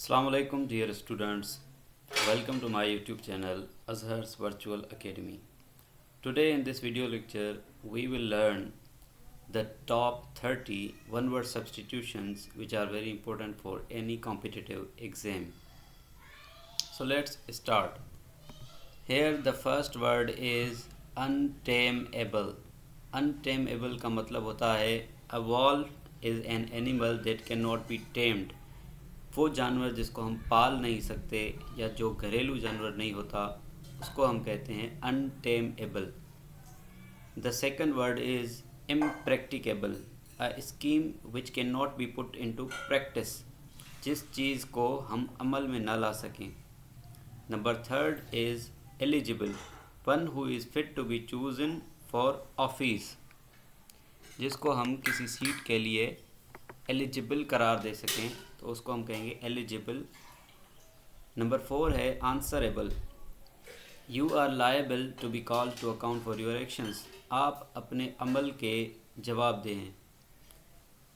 Assalamu alaikum dear students. Welcome to my YouTube channel Azhar's Virtual Academy. Today in this video lecture we will learn the top 30 one word substitutions which are very important for any competitive exam. So let's start. Here the first word is untamable. Untamable का मतलब होता है a wolf is an animal that cannot be tamed. वो जानवर जिसको हम पाल नहीं सकते या जो घरेलू जानवर नहीं होता उसको हम कहते हैं untamable. The second word is impracticable. A scheme which can not be put into practice. जिस चीज़ को हम अमल में ना ला सकें. Number third is eligible. One who is fit to be chosen for office. जिसको हम किसी सीट के लिए एलिजिबल करार दे सकें तो उसको हम कहेंगे एलिजिबल. नंबर फोर है answerable. You are liable to be called to account for your actions. आप अपने अमल के जवाब दें.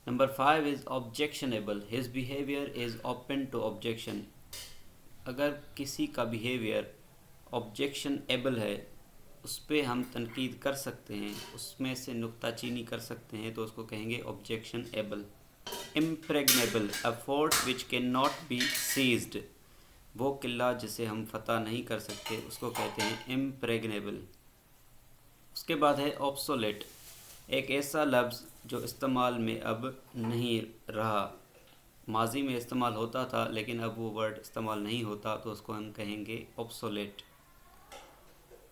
Number five is objectionable. His behaviour is open to objection. अगर किसी का बिहेवियर ऑब्जेक्शनेबल है उस पर हम तनकीद कर सकते हैं, उसमें से नुक्ताचीनी कर सकते हैं तो उसको कहेंगे objectionable. Impregnable. A fort which can not be seized. वो किला जिसे हम फतह नहीं कर सकते उसको कहते हैं इम्प्रेग्नेबल. उसके बाद है ऑब्सोलेट. एक ऐसा लफ्ज़ जो इस्तेमाल में अब नहीं रहा. माजी में इस्तेमाल होता था लेकिन अब वो वर्ड इस्तेमाल नहीं होता तो उसको हम कहेंगे ऑब्सोलेट.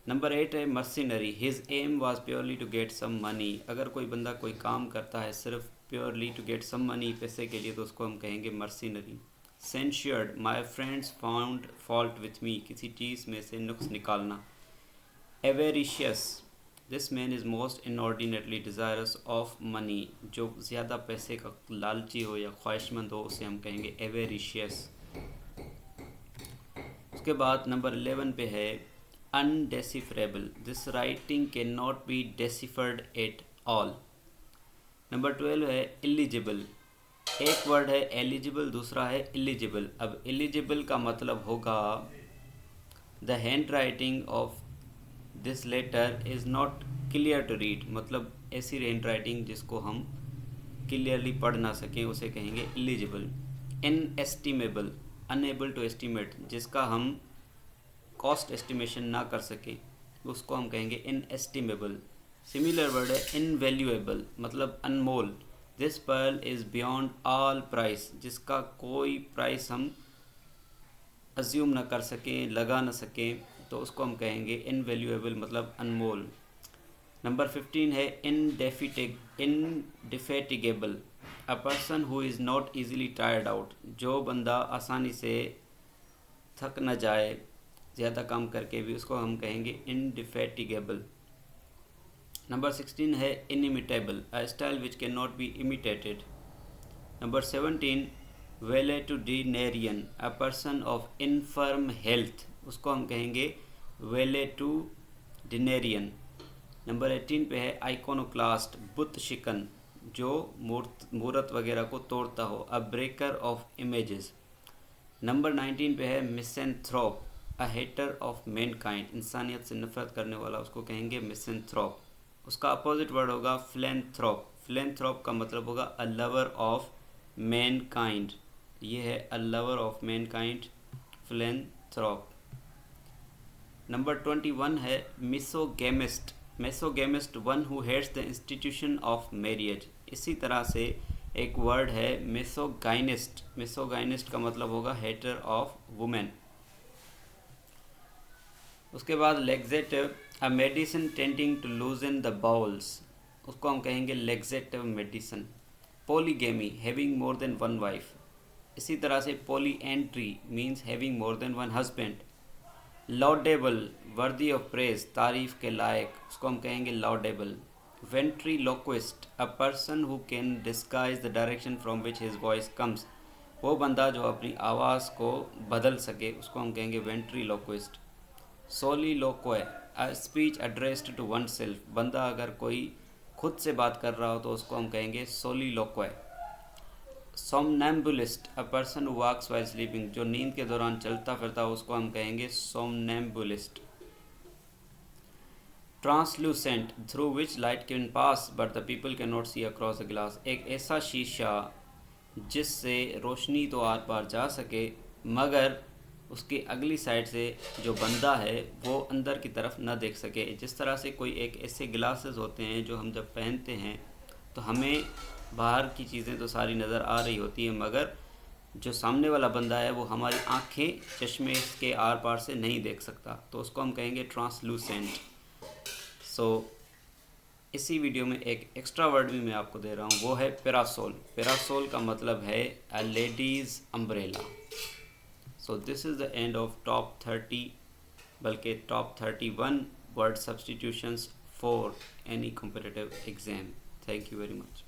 नंबर 8 है mercenary. His aim was purely to get some money. अगर कोई बंदा कोई काम करता है सिर्फ purely to get some money, पैसे के लिए, तो उसको हम कहेंगे mercenary. Censured. My friends found fault with me. किसी चीज़ में से नुक्स निकालना. Avaricious. This man is most inordinately desirous of money. जो ज़्यादा पैसे का लालची हो या ख्वाहिशमंद हो उसे हम कहेंगे एवेरिशियस. उसके बाद नंबर 11 पे है undecipherable. This writing can not be deciphered at all. Number 12 है एलिजिबल. एक वर्ड है एलिजिबल, दूसरा है एलिजिबल. अब एलिजिबल का मतलब होगा the hand writing of this letter is not clear to read. मतलब ऐसी हैंड राइटिंग जिसको हम क्लियरली पढ़ ना सकें उसे कहेंगे illegible. Inestimable. Unable to estimate. जिसका हम कॉस्ट एस्टिमेशन ना कर सकें उसको हम कहेंगे इनएस्टिमेबल. सिमिलर वर्ड है इनवैल्यूएबल. मतलब अनमोल. This pearl is beyond all price. जिसका कोई प्राइस हम अज्यूम ना कर सकें, लगा ना सकें, तो उसको हम कहेंगे इनवैल्यूएबल मतलब अनमोल. नंबर 15 है indefatigable. A person who is not easily tired out. जो बंदा आसानी से थक न जाए ज़्यादा काम करके भी, उसको हम कहेंगे इनडिफेटिगेबल. नंबर 16 है inimitable. A style which can not be imitated. Number 17 valetudinarian. A person of infirm health. उसको हम कहेंगे वेलेटुडिनेरियन. नंबर 18 पे है आइकोनोक्लास्ट. बुत शिकन. जो मूर्त वगैरह को तोड़ता हो. A breaker of images. Number 19 पे है misanthrope. A hater of mankind. इंसानियत से नफरत करने वाला उसको कहेंगे मिसेंथ्रोप. उसका अपोजिट वर्ड होगा फिलेंथ्रोप. फिलेंथ्रोप का मतलब होगा अ लवर ऑफ मैनकाइंड. ये है a lover of mankind, philanthrope. Number 21 है misogamist. Misogamist one who hates the institution of marriage. इसी तरह से एक वर्ड है मिसोगाइनिस्ट. मिसोगाइनिस्ट का मतलब होगा हेटर ऑफ वुमेन. उसके बाद laxative. A medicine tending to loosen the bowels. उसको हम कहेंगे laxative medicine. Polygamy. Having more than one wife. इसी तरह से polyandry means having more than one husband. Laudable. Worthy of praise. तारीफ के लायक. उसको हम कहेंगे laudable. Ventriloquist. A person who can disguise the direction from which his voice comes. वो बंदा जो अपनी आवाज़ को बदल सके उसको हम कहेंगे ventriloquist. Soliloquy. A speech addressed to one self. बंदा अगर कोई खुद से बात कर रहा हो तो उसको हम कहेंगे soliloquy. Somnambulist, a person who walks while sleeping, जो नींद के दौरान चलता फिरता उसको हम कहेंगे somnambulist. Translucent, through which light can pass but the people can not see across the glass, एक ऐसा शीशा जिससे रोशनी तो आर पार जा सके मगर उसकी अगली साइड से जो बंदा है वो अंदर की तरफ न देख सके। जिस तरह से कोई एक ऐसे ग्लासेस होते हैं जो हम जब पहनते हैं तो हमें बाहर की चीज़ें तो सारी नज़र आ रही होती है मगर जो सामने वाला बंदा है वो हमारी आँखें चश्मे के आर पार से नहीं देख सकता, तो उसको हम कहेंगे ट्रांसलूसेंट। सो इसी वीडियो में एक एक्स्ट्रा वर्ड भी मैं आपको दे रहा हूँ, वो है पैरासोल। पैरासोल का मतलब है a ladies umbrella. So this is the end of top 30, बल्कि top 31 word substitutions for any competitive exam. Thank you very much.